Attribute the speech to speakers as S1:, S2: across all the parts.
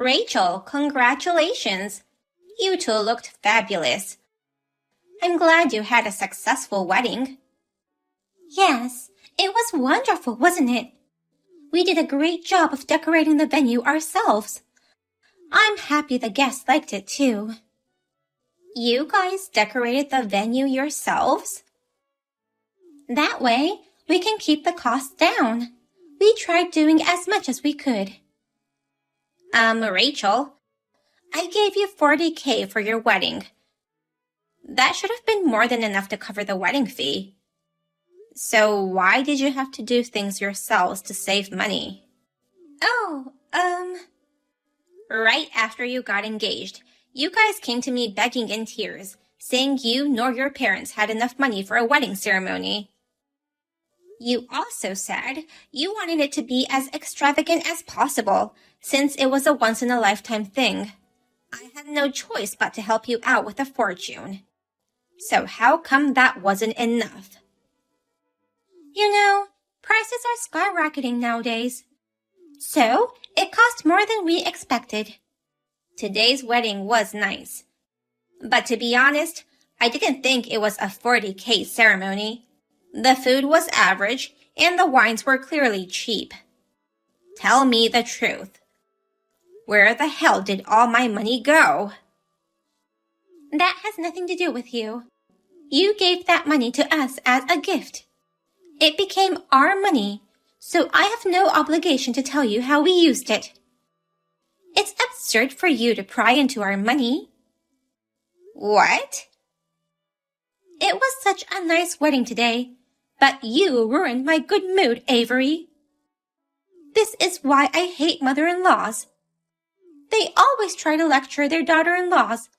S1: Rachel, congratulations! You two looked fabulous. I'm glad you had a successful wedding. Yes, it was wonderful, wasn't it? We did a great job of decorating the venue ourselves. I'm happy the guests liked it too. You guys decorated the venue yourselves? That way, we can keep the costs down. We tried doing as much as we could. Rachel, I gave you $40,000 for your wedding. That should have been more than enough to cover the wedding fee. So why did you have to do things yourselves to save money? Right after you got engaged, you guys came to me begging in tears, saying you nor your parents had enough money for a wedding ceremony. You also said you wanted it to be as extravagant as possible, since it was a once-in-a-lifetime thing. I had no choice but to help you out with a fortune. So how come that wasn't enough? You know, prices are skyrocketing nowadays. So, it cost more than we expected. Today's wedding was nice. But to be honest, I didn't think it was a $40,000 ceremony. The food was average, and the wines were clearly cheap. Tell me the truth. Where the hell did all my money go? That has nothing to do with you. You gave that money to us as a gift. It became our money, so I have no obligation to tell you how we used it. It's absurd for you to pry into our money. What? It was such a nice wedding today, but you ruined my good mood, Avery. This is why I hate mother-in-laws. They always try to lecture their daughter-in-laws,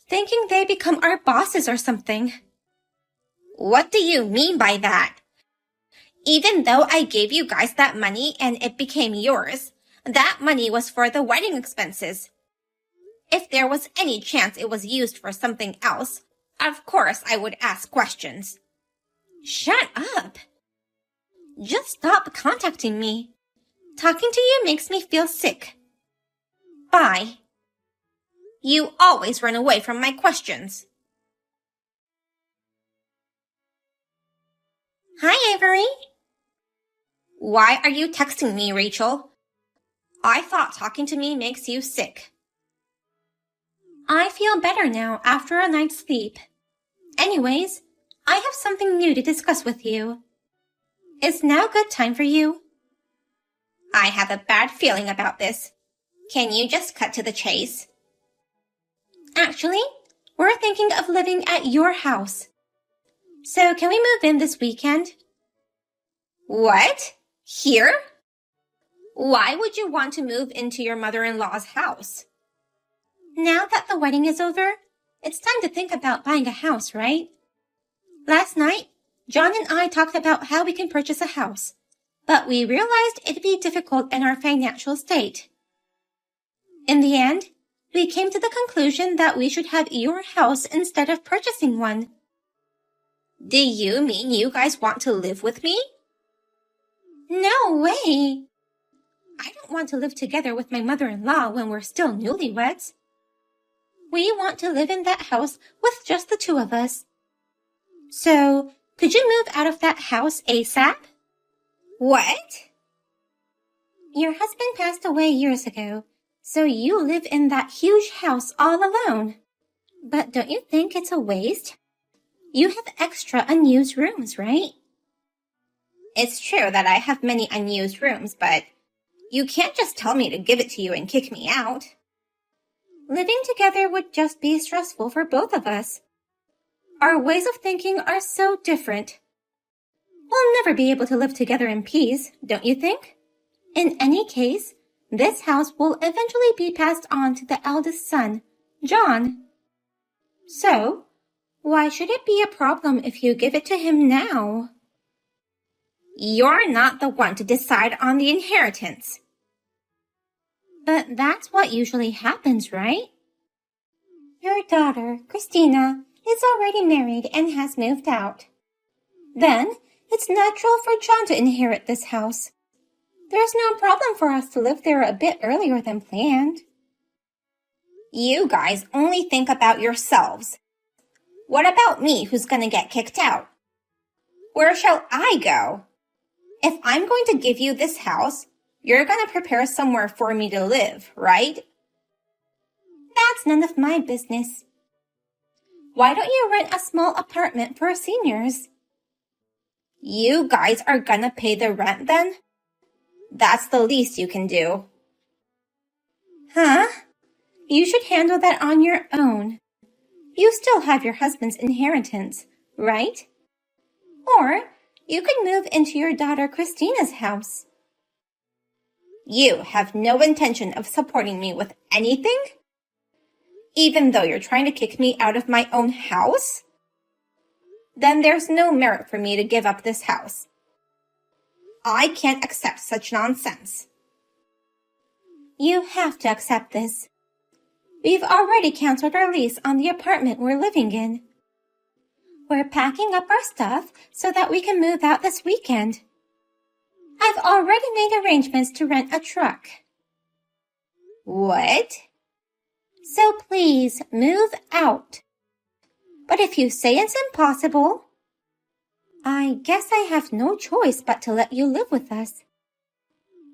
S1: thinking they become our bosses or something. What do you mean by that? Even though I gave you guys that money and it became yours, that money was for the wedding expenses. If there was any chance it was used for something else, of course I would ask questions. Shut up. Just stop contacting me. Talking to you makes me feel sick. Bye. You always run away from my questions. Hi, Avery. Why are you texting me, Rachel? I thought talking to me makes you sick. I feel better now after a night's sleep. Anyways, I have something new to discuss with you. Is now a good time for you? I have a bad feeling about this. Can you just cut to the chase? Actually, we're thinking of living at your house. So can we move in this weekend? What? Here? Why would you want to move into your mother-in-law's house? Now that the wedding is over, it's time to think about buying a house, right? Last night, John and I talked about how we can purchase a house, but we realized it'd be difficult in our financial state. In the end, we came to the conclusion that we should have your house instead of purchasing one. Do you mean you guys want to live with me? No way! I don't want to live together with my mother-in-law when we're still newlyweds. We want to live in that house with just the two of us. So, could you move out of that house ASAP? What? Your husband passed away years ago, so you live in that huge house all alone. But don't you think it's a waste? You have extra unused rooms, right? It's true that I have many unused rooms, but you can't just tell me to give it to you and kick me out. Living together would just be stressful for both of us. Our ways of thinking are so different. We'll never be able to live together in peace, don't you think? In any case, this house will eventually be passed on to the eldest son, John. So, why should it be a problem if you give it to him now? You're not the one to decide on the inheritance. But that's what usually happens, right? Your daughter, Christina, is already married and has moved out. Then, it's natural for John to inherit this house. There's no problem for us to live there a bit earlier than planned. You guys only think about yourselves. What about me who's gonna get kicked out? Where shall I go? If I'm going to give you this house, you're gonna prepare somewhere for me to live, right? That's none of my business. Why don't you rent a small apartment for seniors? You guys are gonna pay the rent then? That's the least you can do. Huh? You should handle that on your own. You still have your husband's inheritance, right? Or you could move into your daughter Christina's house. You have no intention of supporting me with anything? Even though you're trying to kick me out of my own house? Then there's no merit for me to give up this house. I can't accept such nonsense. You have to accept this. We've already canceled our lease on the apartment we're living in. We're packing up our stuff so that we can move out this weekend. I've already made arrangements to rent a truck. What? So please move out. But if you say it's impossible, I guess I have no choice but to let you live with us.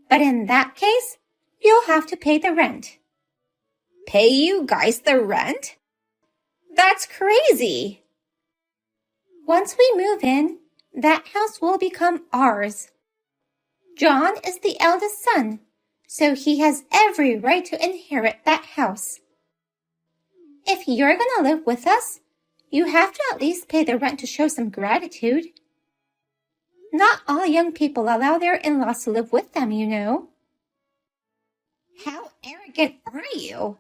S1: But in that case, you'll have to pay the rent. Pay you guys the rent? That's crazy. Once we move in, that house will become ours. John is the eldest son, so he has every right to inherit that house. If you're going to live with us, you have to at least pay the rent to show some gratitude. Not all young people allow their in-laws to live with them, you know. How arrogant are you?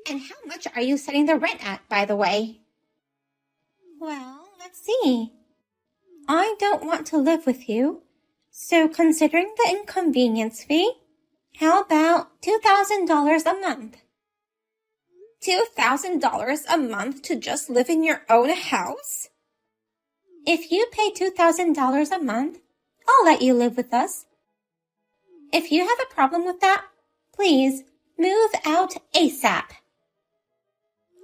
S1: And how much are you setting the rent at, by the way? Well, let's see. I don't want to live with you, so considering the inconvenience fee, how about $2,000 a month? $2,000 a month to just live in your own house? If you pay $2,000 a month, I'll let you live with us. If you have a problem with that, please move out ASAP.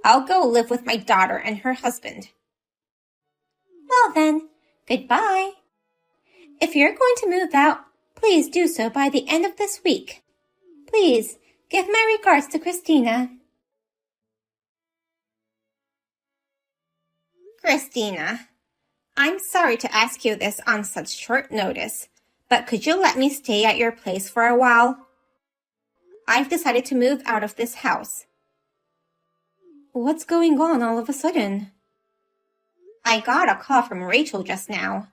S1: I'll go live with my daughter and her husband. Well then, goodbye. If you're going to move out, please do so by the end of this week. Please give my regards to Christina. Christina, I'm sorry to ask you this on such short notice, but could you let me stay at your place for a while? I've decided to move out of this house. What's going on all of a sudden? I got a call from Rachel just now.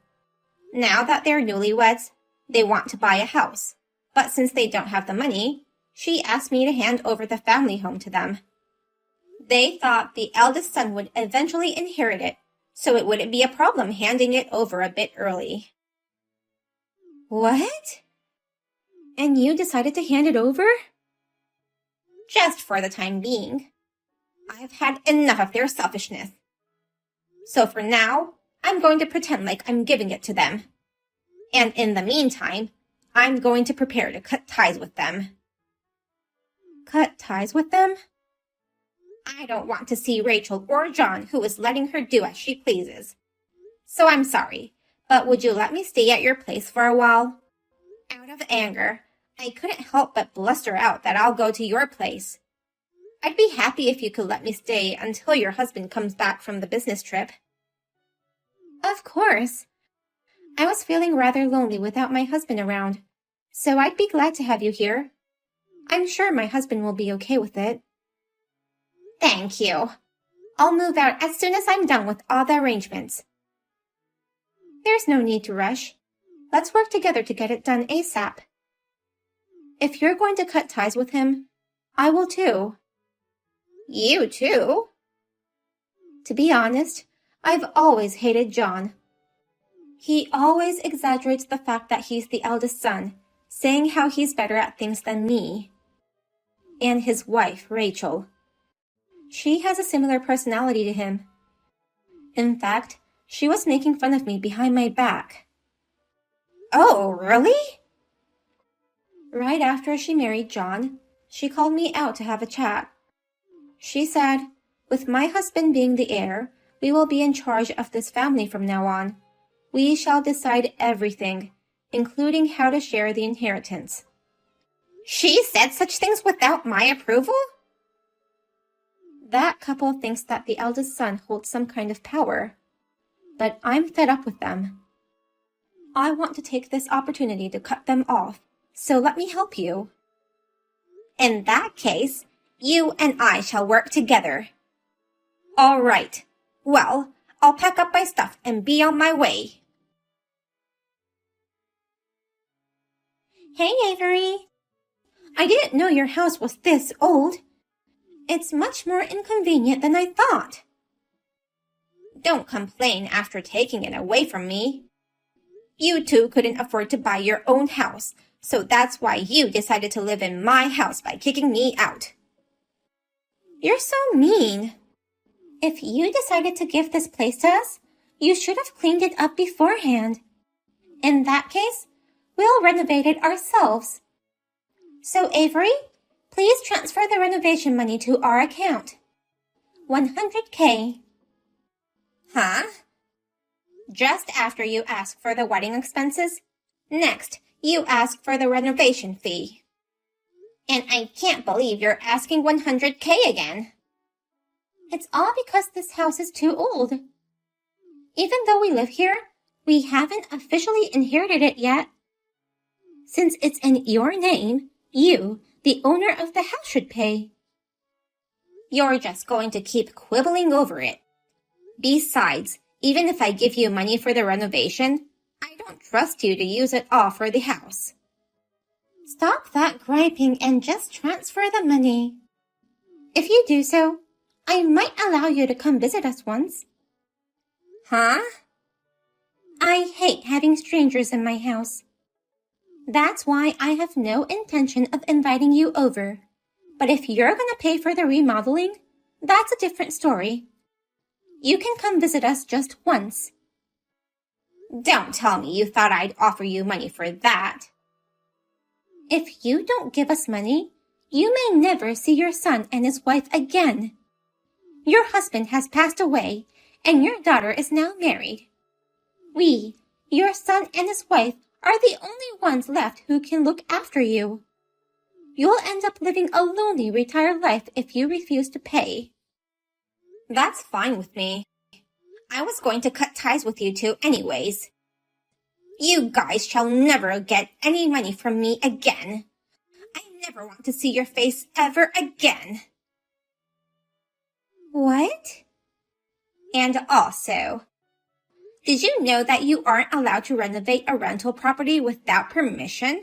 S1: Now that they're newlyweds, they want to buy a house, but since they don't have the money, she asked me to hand over the family home to them. They thought the eldest son would eventually inherit it, so it wouldn't be a problem handing it over a bit early. What? And you decided to hand it over? Just for the time being. I've had enough of their selfishness. So for now, I'm going to pretend like I'm giving it to them. And in the meantime, I'm going to prepare to cut ties with them. Cut ties with them? I don't want to see Rachel or John, who is letting her do as she pleases. So I'm sorry, but would you let me stay at your place for a while? Out of anger, I couldn't help but bluster out that I'll go to your place. I'd be happy if you could let me stay until your husband comes back from the business trip. Of course. I was feeling rather lonely without my husband around, so I'd be glad to have you here. I'm sure my husband will be okay with it. Thank you. I'll move out as soon as I'm done with all the arrangements. There's no need to rush. Let's work together to get it done ASAP. If you're going to cut ties with him, I will too. You too? To be honest, I've always hated John. He always exaggerates the fact that he's the eldest son, saying how he's better at things than me. And his wife, Rachel. She has a similar personality to him. In fact, she was making fun of me behind my back. Oh, really? Right after she married John, she called me out to have a chat. She said, "With my husband being the heir, we will be in charge of this family from now on. We shall decide everything, including how to share the inheritance." She said such things without my approval? That couple thinks that the eldest son holds some kind of power. But I'm fed up with them. I want to take this opportunity to cut them off, so let me help you. In that case, you and I shall work together. All right. Well, I'll pack up my stuff and be on my way. Hey, Avery. I didn't know your house was this old. It's much more inconvenient than I thought. Don't complain after taking it away from me. You two couldn't afford to buy your own house, so that's why you decided to live in my house by kicking me out. You're so mean. If you decided to give this place to us, you should have cleaned it up beforehand. In that case, we'll renovate it ourselves. So, Avery, please transfer the renovation money to our account. $100K. Huh? Just after you ask for the wedding expenses, next you ask for the renovation fee. And I can't believe you're asking $100K again. It's all because this house is too old. Even though we live here, we haven't officially inherited it yet. Since it's in your name, you, the owner of the house, should pay. You're just going to keep quibbling over it. Besides, even if I give you money for the renovation, I don't trust you to use it all for the house. Stop that griping and just transfer the money. If you do so, I might allow you to come visit us once. Huh? I hate having strangers in my house. That's why I have no intention of inviting you over. But if you're going to pay for the remodeling, that's a different story. You can come visit us just once. Don't tell me you thought I'd offer you money for that. If you don't give us money, you may never see your son and his wife again. Your husband has passed away, and your daughter is now married. We, your son and his wife, are the only ones left who can look after you. You'll end up living a lonely retired life if you refuse to pay. That's fine with me. I was going to cut ties with you two anyways. You guys shall never get any money from me again. I never want to see your face ever again. What? And also, did you know that you aren't allowed to renovate a rental property without permission?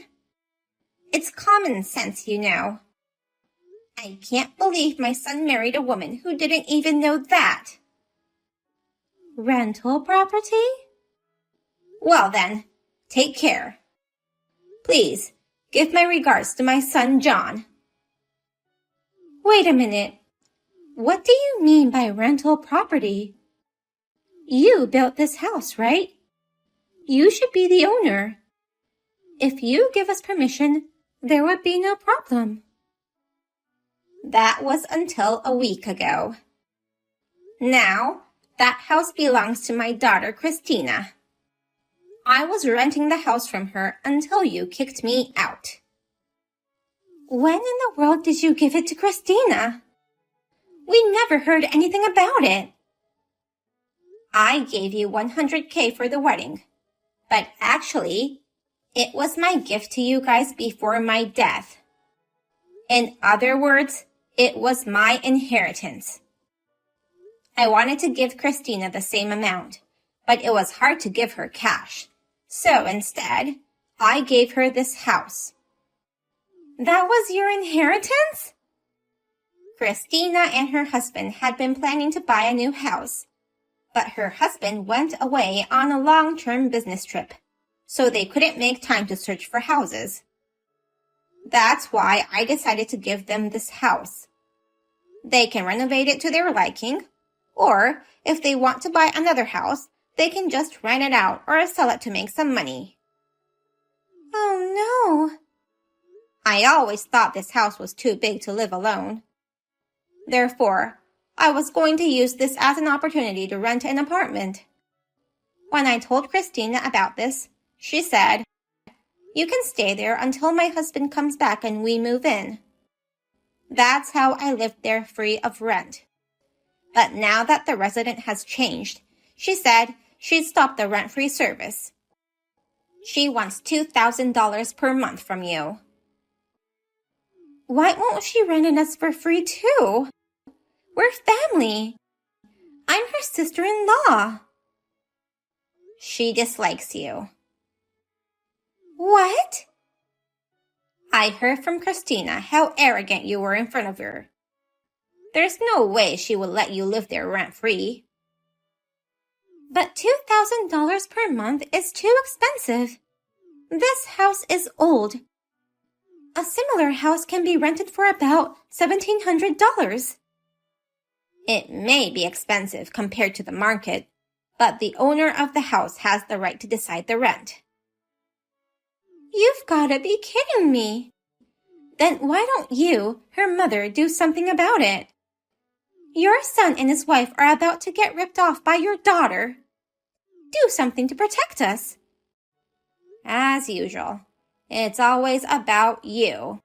S1: It's common sense, you know. I can't believe my son married a woman who didn't even know that. Rental property? Well then, take care. Please, give my regards to my son John. Wait a minute. What do you mean by rental property? You built this house, right? You should be the owner. If you give us permission, there would be no problem. That was until a week ago. Now, that house belongs to my daughter, Christina. I was renting the house from her until you kicked me out. When in the world did you give it to Christina? We never heard anything about it. I gave you $100K for the wedding, but actually, it was my gift to you guys before my death. In other words, it was my inheritance. I wanted to give Christina the same amount, but it was hard to give her cash. So instead, I gave her this house. That was your inheritance? Christina and her husband had been planning to buy a new house, but her husband went away on a long-term business trip, so they couldn't make time to search for houses. That's why I decided to give them this house. They can renovate it to their liking, or if they want to buy another house, they can just rent it out or sell it to make some money. Oh no! I always thought this house was too big to live alone. Therefore, I was going to use this as an opportunity to rent an apartment. When I told Christina about this, she said, "You can stay there until my husband comes back and we move in." That's how I lived there free of rent. But now that the resident has changed, she said she'd stop the rent-free service. She wants $2,000 per month from you. Why won't she rent it us for free too? We're family. I'm her sister-in-law. She dislikes you. What? I heard from Christina how arrogant you were in front of her. There's no way she will let you live there rent-free. But $2,000 per month is too expensive. This house is old. A similar house can be rented for about $1,700. It may be expensive compared to the market, but the owner of the house has the right to decide the rent. You've got to be kidding me. Then why don't you, her mother, do something about it? Your son and his wife are about to get ripped off by your daughter. Do something to protect us. As usual, it's always about you.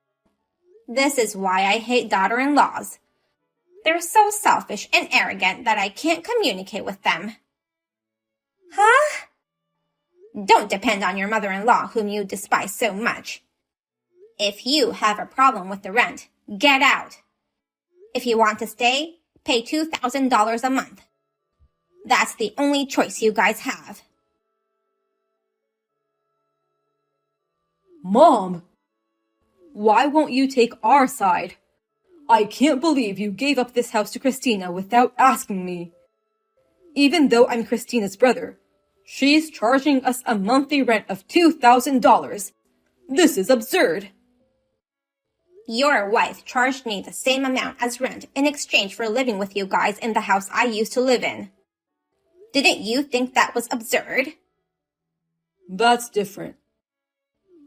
S1: This is why I hate daughter-in-laws. They're so selfish and arrogant that I can't communicate with them. Huh? Don't depend on your mother-in-law, whom you despise so much. If you have a problem with the rent, get out. If you want to stay, pay $2,000 a month. That's the only choice you guys have.
S2: Mom! Why won't you take our side? I can't believe you gave up this house to Christina without asking me. Even though I'm Christina's brother, she's charging us a monthly rent of $2,000. This is absurd.
S1: Your wife charged me the same amount as rent in exchange for living with you guys in the house I used to live in. Didn't you think that was absurd?
S2: That's different.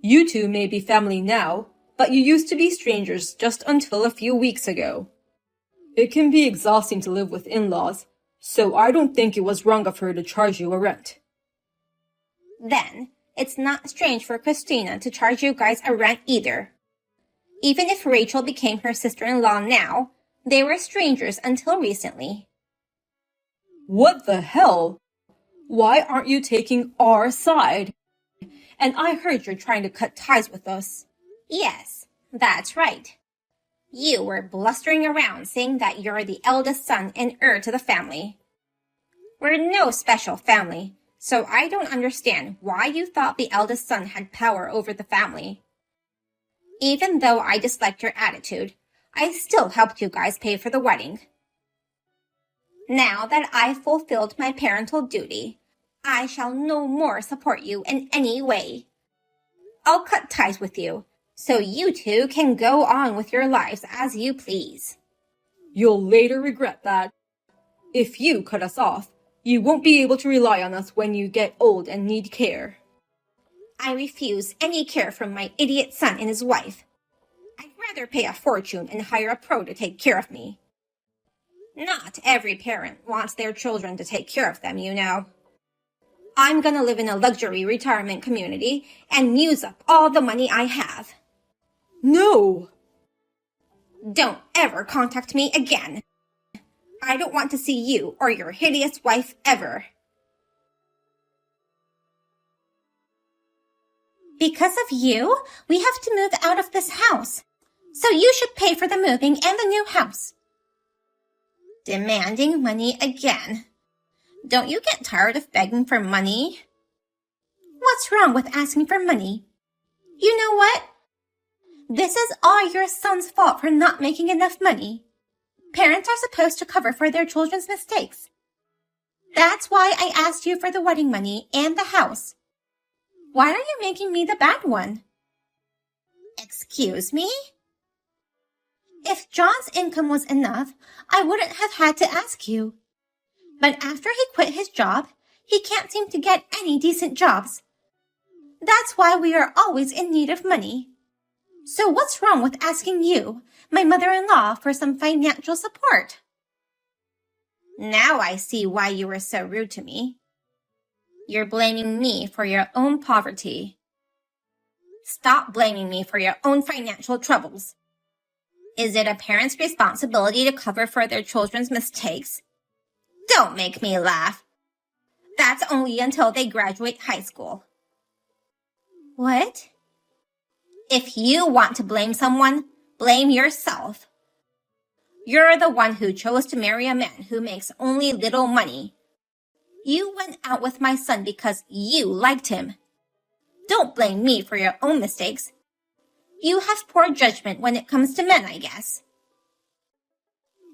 S2: You two may be family now, but you used to be strangers just until a few weeks ago. It can be exhausting to live with in-laws, so I don't think it was wrong of her to charge you a rent.
S1: Then, it's not strange for Christina to charge you guys a rent either. Even if Rachel became her sister-in-law now, they were strangers until recently.
S2: What the hell? Why aren't you taking our side? And I heard you're trying to cut ties with us.
S1: Yes, that's right. You were blustering around saying that you're the eldest son and heir to the family. We're no special family, so I don't understand why you thought the eldest son had power over the family. Even though I disliked your attitude, I still helped you guys pay for the wedding. Now that I've fulfilled my parental duty, I shall no more support you in any way. I'll cut ties with you, so you two can go on with your lives as you please.
S2: You'll later regret that. If you cut us off, you won't be able to rely on us when you get old and need care.
S1: I refuse any care from my idiot son and his wife. I'd rather pay a fortune and hire a pro to take care of me. Not every parent wants their children to take care of them, you know. I'm gonna live in a luxury retirement community and use up all the money I have.
S2: No!
S1: Don't ever contact me again. I don't want to see you or your hideous wife ever. Because of you, we have to move out of this house. So you should pay for the moving and the new house. Demanding money again. Don't you get tired of begging for money? What's wrong with asking for money? You know what? This is all your son's fault for not making enough money. Parents are supposed to cover for their children's mistakes. That's why I asked you for the wedding money and the house. Why are you making me the bad one? Excuse me? If John's income was enough, I wouldn't have had to ask you. But after he quit his job, he can't seem to get any decent jobs. That's why we are always in need of money. So what's wrong with asking you, my mother-in-law for some financial support. Now I see why you were so rude to me. You're blaming me for your own poverty. Stop blaming me for your own financial troubles. Is it a parent's responsibility to cover for their children's mistakes? Don't make me laugh. That's only until they graduate high school. What? If you want to blame someone, blame yourself. You're the one who chose to marry a man who makes only little money. You went out with my son because you liked him. Don't blame me for your own mistakes. You have poor judgment when it comes to men, I guess.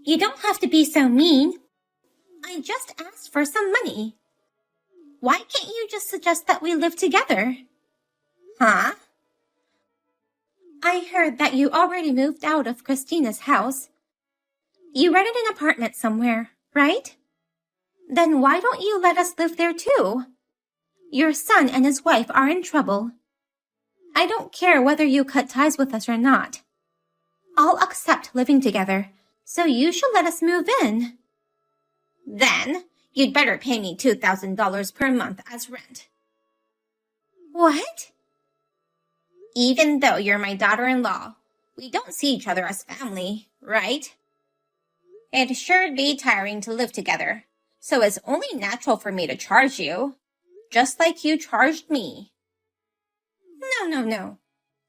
S1: You don't have to be so mean. I just asked for some money. Why can't you just suggest that we live together? Huh? I heard that you already moved out of Christina's house. You rented an apartment somewhere, right? Then why don't you let us live there too? Your son and his wife are in trouble. I don't care whether you cut ties with us or not. I'll accept living together, so you should let us move in. Then, you'd better pay me $2,000 per month as rent. What? Even though you're my daughter-in-law, we don't see each other as family, right? It'd sure be tiring to live together, so it's only natural for me to charge you, just like you charged me. No.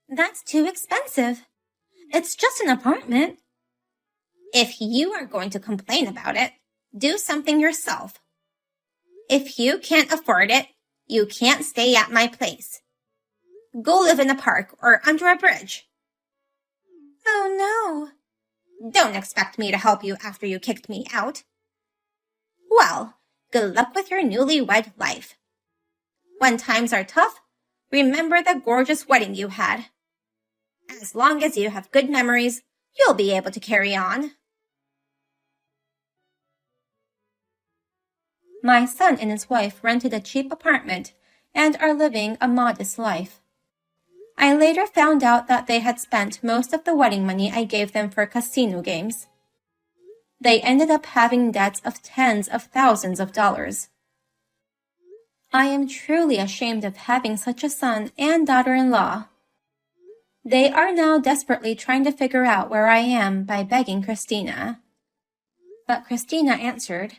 S1: That's too expensive. It's just an apartment. If you are going to complain about it, do something yourself. If you can't afford it, you can't stay at my place. Go live in a park or under a bridge. Oh no. Don't expect me to help you after you kicked me out. Well, good luck with your newlywed life. When times are tough, remember the gorgeous wedding you had. As long as you have good memories, you'll be able to carry on. My son and his wife rented a cheap apartment and are living a modest life. I later found out that they had spent most of the wedding money I gave them for casino games. They ended up having debts of tens of thousands of dollars. I am truly ashamed of having such a son and daughter-in-law. They are now desperately trying to figure out where I am by begging Christina. But Christina answered,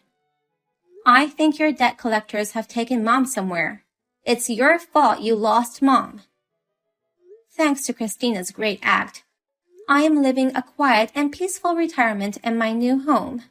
S1: I think your debt collectors have taken Mom somewhere. It's your fault you lost Mom. Thanks to Christina's great act, I am living a quiet and peaceful retirement in my new home.